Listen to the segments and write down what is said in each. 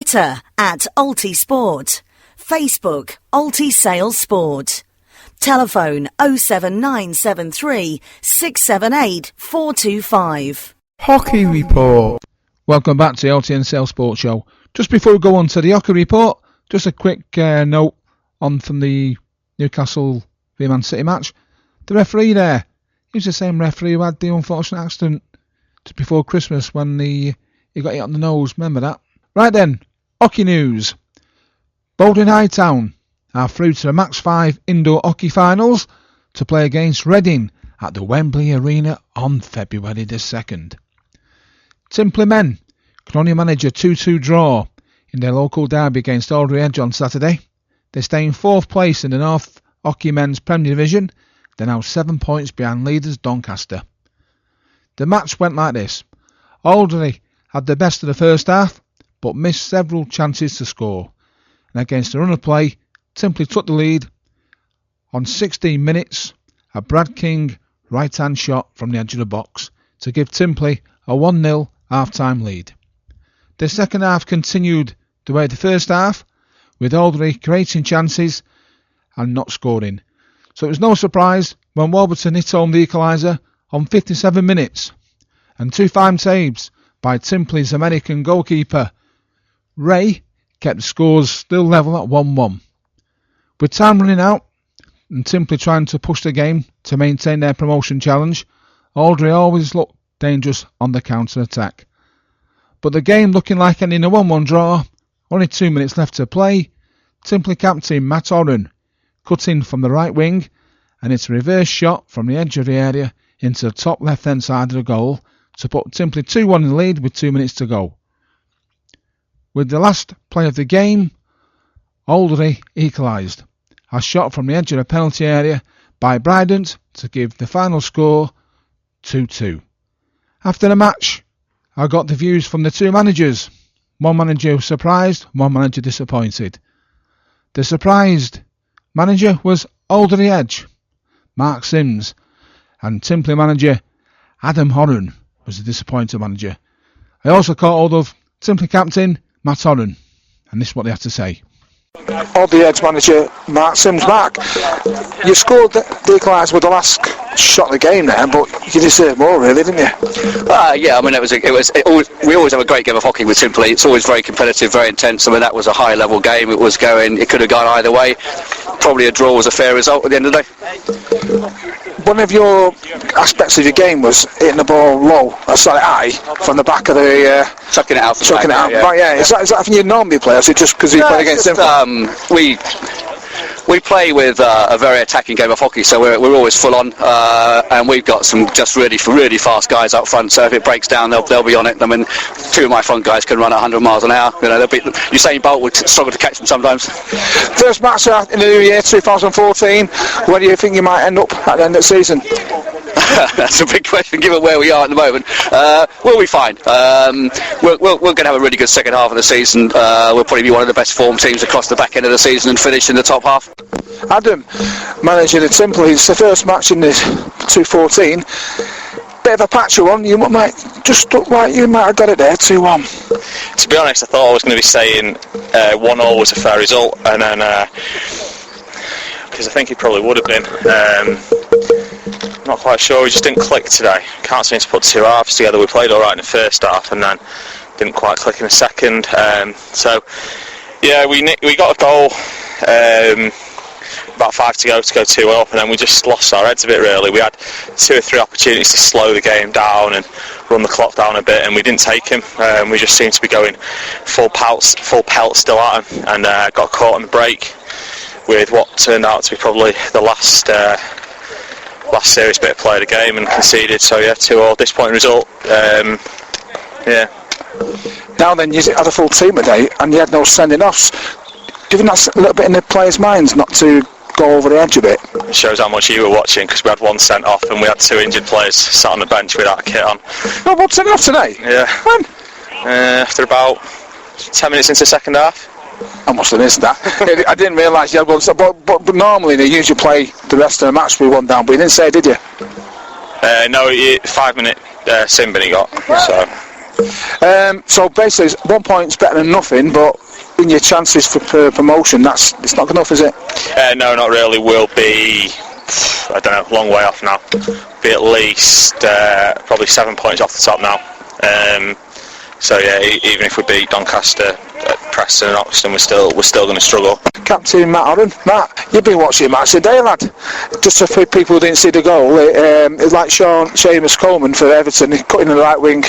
Twitter at Alty Sport. Facebook Alty Sales Sport. Telephone 07973 678 425. Hockey Report. Welcome back to the Alty and Sales Sports Show. Just before we go on to the Hockey Report, just a quick note on from the Newcastle v Man City match. The referee there, he was the same referee who had the unfortunate accident just before Christmas when he got hit on the nose. Remember that? Right then, hockey news. Bowden Hightown are through to the Max 5 indoor hockey finals to play against Reading at the Wembley Arena on February the 2nd. Timperley men can only manage a 2-2 draw in their local derby against Alderley Edge on Saturday. They stay in 4th place in the North Hockey Men's Premier Division. They're now 7 points behind leaders Doncaster. The match went like this. Alderley had the best of the first half, but missed several chances to score. And against the run of play, Timperley took the lead on 16 minutes. A Brad King right-hand shot from the edge of the box to give Timperley a 1-0 half-time lead. The second half continued the way of the first half, with Alderley creating chances and not scoring. So it was no surprise when Warburton hit home the equaliser on 57 minutes, and 2 fine saves by Timperley's American goalkeeper Ray kept the scores still level at 1-1. With time running out and Timperley trying to push the game to maintain their promotion challenge, Alderley always looked dangerous on the counter-attack. But the game looking like ending a 1-1 draw, only 2 minutes left to play, Timperley captain Matt Oren cut in from the right wing and it's a reverse shot from the edge of the area into the top left-hand side of the goal to put Timperley 2-1 in the lead with 2 minutes to go. With the last play of the game, Alderley equalised. A shot from the edge of the penalty area by Bryant to give the final score 2-2. After the match, I got the views from the two managers. One manager was surprised, one manager disappointed. The surprised manager was Alderley Edge, Mark Sims, and Timperley manager Adam Horan was the disappointed manager. I also caught hold of Timperley captain Matt Horan, and this is what they have to say. Alderley Edge manager Mark Sims. Mark, you scored the equaliser with the last shot of the game there, but you deserve more, really, didn't you? Yeah, I mean, we always have a great game of hockey with Timperley. It's always very competitive, very intense. I mean, that was a high-level game. It could have gone either way. Probably a draw was a fair result at the end of the day. One of your aspects of your game was hitting the ball low, high, from the back of the... chucking it out. Yeah. Right, yeah. Is that something you normally play, or is it just because you play against Timperley? We play with a very attacking game of hockey, so we're always full on, and we've got some just really fast guys up front. So if it breaks down, they'll be on it. I mean, 2 of my front guys can run at 100 miles an hour. You know, Usain Bolt would struggle to catch them sometimes. First match in the new year, 2014. Where do you think you might end up at the end of the season? That's a big question given where we are at the moment. We'll be fine. We're going to have a really good second half of the season. We'll probably be one of the best form teams across the back end of the season and finish in the top half. Adam, manager of Timperley, it's the first match in the 2014. Bit of a patchy one. You might just look like you might have got it there, 2-1. To be honest, I thought I was going to be saying 1-0 was a fair result, and then because I think it probably would have been. Not quite sure, we just didn't click today. Can't seem to put 2 halves together. We played alright in the first half and then didn't quite click in the second. So yeah, we got a goal, about 5 to go 2 up, and then we just lost our heads a bit really. We had 2 or 3 opportunities to slow the game down and run the clock down a bit, and we didn't take him. We just seemed to be going full pelt still at him, and got caught on the break with what turned out to be probably the last serious bit of play of the game, and conceded. So yeah, 2-2 disappointing result. Yeah. Now then, you had a full team today and you had no sending offs. Do you think that's a little bit in the players' minds not to go over the edge a bit? It shows how much you were watching, because we had 1 sent off and we had 2 injured players sat on the bench without a kit on. No, 1 sent off today? Yeah. When? After about 10 minutes into the second half. I must have missed that. I didn't realise you had 1 but normally they usually play the rest of the match with 1 down, but you didn't say, did you? No, 5 minute sin bin he got. So So basically, 1 point's better than nothing, but in your chances for promotion, it's not good enough, is it? No, not really. We'll be, I don't know, a long way off now. Be at least probably 7 points off the top now. So yeah, even if we beat Doncaster, Preston and Oxton, we're still going to struggle. Captain Matt Oren. Matt, you've been watching the match today, lad. Just for people who didn't see the goal, it's like Seamus Coleman for Everton, he cut in the right wing,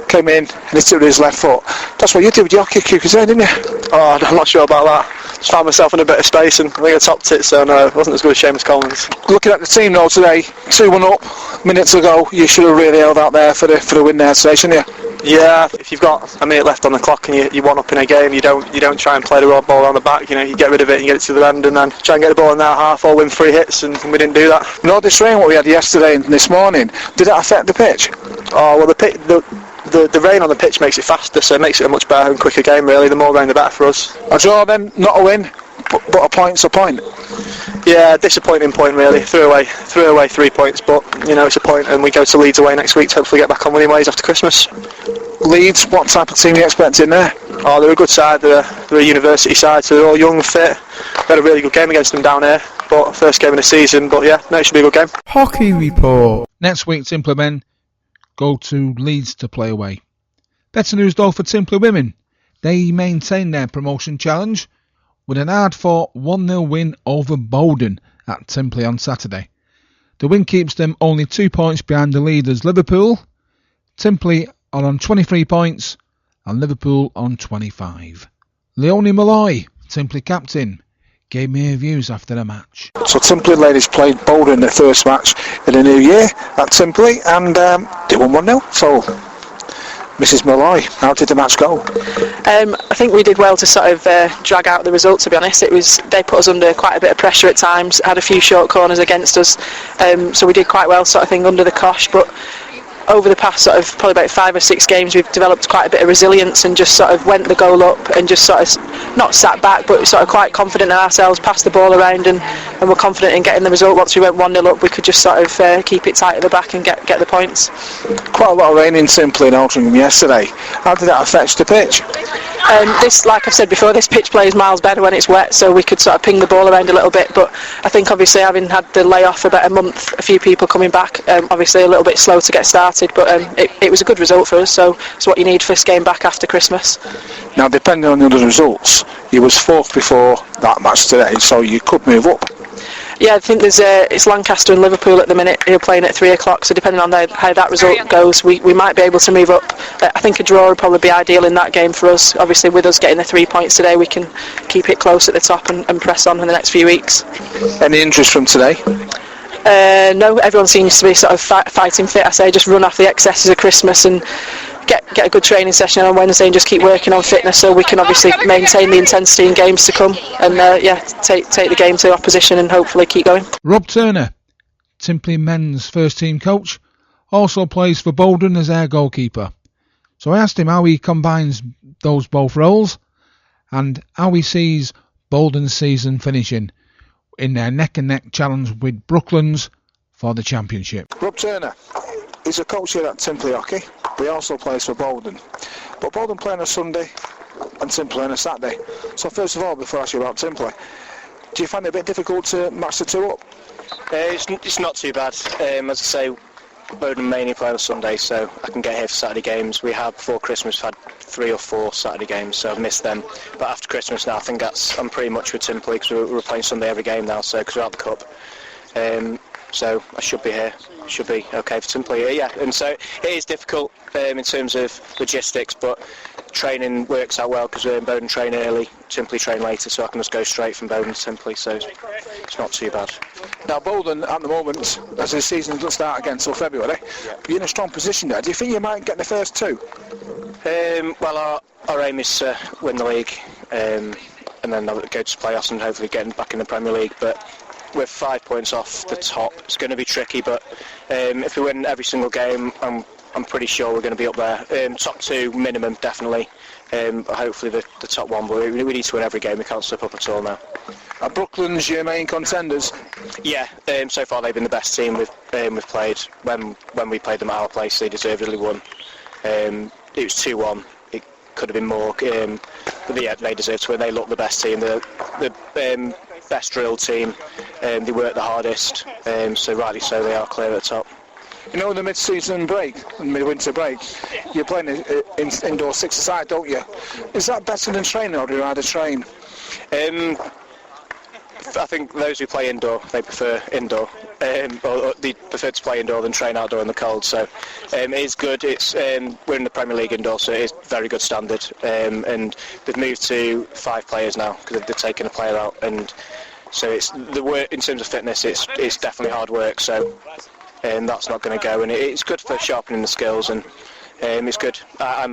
came in and he took with his left foot. That's what you did with your hockey kickers there, didn't you? Oh, I'm not sure about that. Just found myself in a bit of space and I think I topped it, so no, it wasn't as good as Seamus Coleman's. Looking at the team though today, 2-1 up, minutes ago, you should have really held out there for the win there today, shouldn't you? Yeah, if you've got a minute left on the clock and you one up in a game, you don't try and play the ball on the back. You get rid of it and get it to the end, and then try and get the ball in their half or win 3 hits, and we didn't do that. No, this rain what we had yesterday and this morning, did that affect the pitch? Oh well, the rain on the pitch makes it faster, so it makes it a much better and quicker game. Really, the more rain, the better for us. A draw then, not a win, but a point's a point. Yeah, disappointing point really. Threw away 3 points, but it's a point, and we go to Leeds away next week to hopefully get back on winning ways after Christmas. Leeds, what type of team are you expecting there? Oh, they're a good side. They're a university side, so they're all young, fit. We had a really good game against them down here, but first game of the season. But yeah, no, it should be a good game. Hockey report. Next week, Timperley men go to Leeds to play away. Better news though for Timperley women. They maintain their promotion challenge with an hard-fought 1-0 win over Bowden at Timperley on Saturday. The win keeps them only 2 points behind the leaders Liverpool. Timperley are on 23 points and Liverpool on 25. Leonie Malloy, Timperley captain, gave me her views after the match. So Timperley ladies played Bowden in the first match in the new year at Timperley and they won 1-0. So Mrs Malloy, how did the match go? I think we did well to sort of drag out the result, to be honest. They put us under quite a bit of pressure at times, had a few short corners against us, so we did quite well sort of thing under the cosh, but over the past sort of probably about 5 or 6 games we've developed quite a bit of resilience and just sort of went the goal up and just sort of not sat back but sort of quite confident in ourselves, passed the ball around and we're confident in getting the result. Once we went 1-0 up we could just sort of keep it tight at the back and get the points. Quite a lot of rain in Timperley and Altrincham yesterday. How did that affect the pitch? This, like I've said before, this pitch plays miles better when it's wet, so we could sort of ping the ball around a little bit, but I think obviously having had the layoff for about a month, a few people coming back, obviously a little bit slow to get started, but it was a good result for us, so it's what you need first game back after Christmas. Now depending on the other results, you was 4th before that match today, so you could move up. Yeah, I think it's Lancaster and Liverpool at the minute who are playing at 3 o'clock, so depending on how that result goes, we might be able to move up. I think a draw would probably be ideal in that game for us. Obviously with us getting the 3 points today, we can keep it close at the top and press on in the next few weeks. Any interest from today? No, everyone seems to be sort of fighting fit. I say just run off the excesses of Christmas and get a good training session on Wednesday and just keep working on fitness so we can obviously maintain the intensity in games to come and take the game to opposition and hopefully keep going. Rob Turner, Timperley men's first team coach, also plays for Bowden as their goalkeeper. So I asked him how he combines those both roles and how he sees Bowden's season finishing in their neck-and-neck challenge with Brooklands for the championship. Rob Turner, he's a coach here at Timperley Hockey, but he also plays for Bowden. But Bowden play on a Sunday and Timperley on a Saturday. So first of all, before I ask you about Timperley, do you find it a bit difficult to match the two up? It's not too bad. As I say, Bowden mainly play on Sunday, so I can get here for Saturday games. We have before Christmas had 3 or 4 Saturday games, so I've missed them. But after Christmas now, I think I'm pretty much with Timperley because we're playing Sunday every game now, so because we're out the cup. So I should be here. Should be okay for Timperley. Yeah, and so it is difficult in terms of logistics, but training works out well because we're in Bowden train early, Timperley train later, so I can just go straight from Bowden to Timperley, so it's not too bad. Now Bowden at the moment, as the season doesn't start again until February, you're in a strong position there. Do you think you might get the first 2? Well, our aim is to win the league and then go to playoffs and hopefully getting back in the Premier League, but we're 5 points off the top. It's going to be tricky, but if we win every single game, I'm pretty sure we're going to be up there. Top 2 minimum, definitely. Hopefully the top 1, but we need to win every game. We can't slip up at all now. Are Brooklands your main contenders? Yeah, so far they've been the best team we've played. When we played them at our place, they deservedly won. was 2-1. It could have been more, but yeah, they deserve to win. They look the best team, the best drilled team. They work the hardest, so rightly so they are clear at the top. You know, in the mid-season break, mid-winter break, you're playing indoor six-a-side, don't you? Is that better than training, or do you rather train? I think those who play indoor, they prefer indoor, or they prefer to play indoor than train outdoor in the cold. So it is good. It's we're in the Premier League indoor, so it is very good standard. And they've moved to 5 players now because they've taken a player out, and so it's the work in terms of fitness. It's definitely hard work. So that's not going to go, and it's good for sharpening the skills, and it's good. I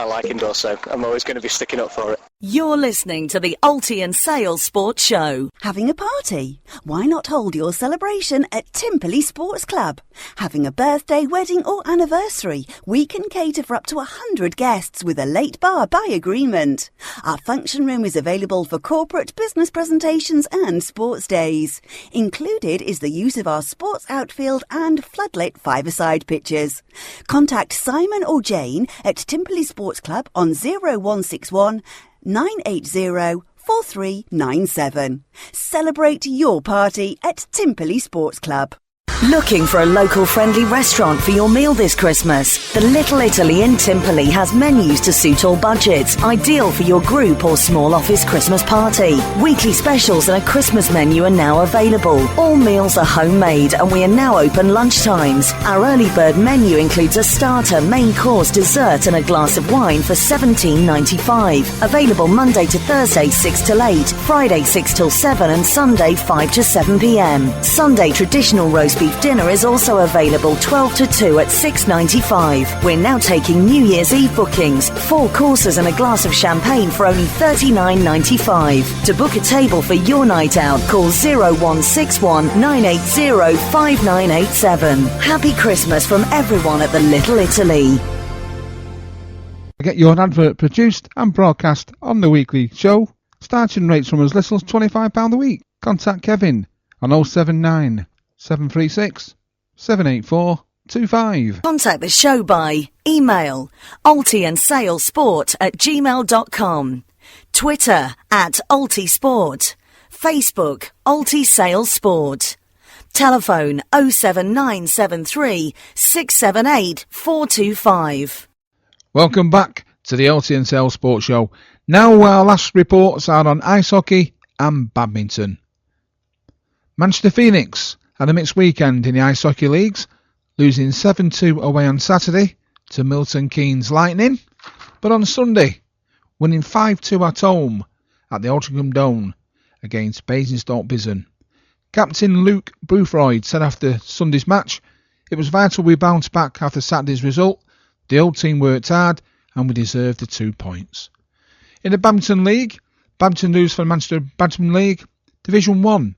like indoor, so I'm always going to be sticking up for it. You're listening to the Alty and Sale Sports Show. Having a party? Why not hold your celebration at Timperley Sports Club? Having a birthday, wedding or anniversary? We can cater for up to 100 guests with a late bar by agreement. Our function room is available for corporate business presentations and sports days. Included is the use of our sports outfield and floodlit five-a-side pitches. Contact Simon or Jane at Timperley Sports Club on 0161 980 4397. Celebrate your party at Timperley Sports Club. Looking for a local friendly restaurant for your meal this Christmas? The Little Italy in Timperley has menus to suit all budgets, ideal for your group or small office Christmas party. Weekly specials and a Christmas menu are now available. All meals are homemade and we are now open lunchtimes. Our early bird menu includes a starter, main course, dessert and a glass of wine for $17.95. Available Monday to Thursday 6 till 8, Friday 6 till 7 and Sunday 5 to 7 p.m. Sunday traditional roast beef dinner is also available 12 to 2 at $6.95. We're now taking New Year's Eve bookings, 4 courses and a glass of champagne for only $39.95. To book a table for your night out, call 0161 980 5987. Happy Christmas from everyone at the Little Italy. Get your advert produced and broadcast on the weekly show. Starting rates from as little as £25 a week. Contact Kevin on 079 736 784 25. Contact the show by email altyandsalesport@gmail.com, Twitter @AltySport, Facebook Alty Sales Sport, telephone 07973 678 425. Welcome back to the Alty and Sale Sports Show. Now our last reports are on ice hockey and badminton. Manchester Phoenix had a mixed weekend in the Ice Hockey Leagues, losing 7-2 away on Saturday to Milton Keynes Lightning, but on Sunday, winning 5-2 at home at the Altrincham Dome against Basingstoke Bison. Captain Luke Boothroyd said after Sunday's match, "It was vital we bounced back after Saturday's result. The old team worked hard and we deserved the 2 points." In the Badminton League, Badminton news for the Manchester Badminton League, Division 1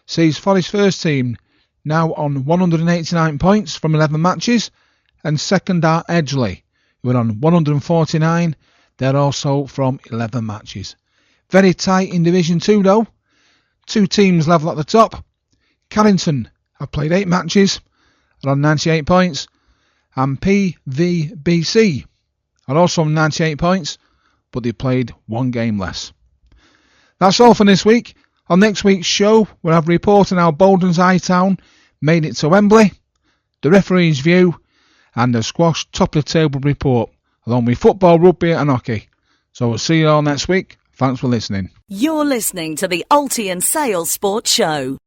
sees Forest first team now on 189 points from 11 matches, and second are Edgeley, who are on 149. They're also from 11 matches. Very tight in Division 2 though. 2 teams level at the top. Carrington have played 8 matches, are on 98 points, and PVBC are also on 98 points, but they played 1 game less. That's all for this week. On next week's show, we'll have a report on how Bolden's Hightown made it to Wembley, the referee's view, and a squash top-of-the-table report, along with football, rugby and hockey. So we'll see you all next week. Thanks for listening. You're listening to the Alty and Sale Sports Show.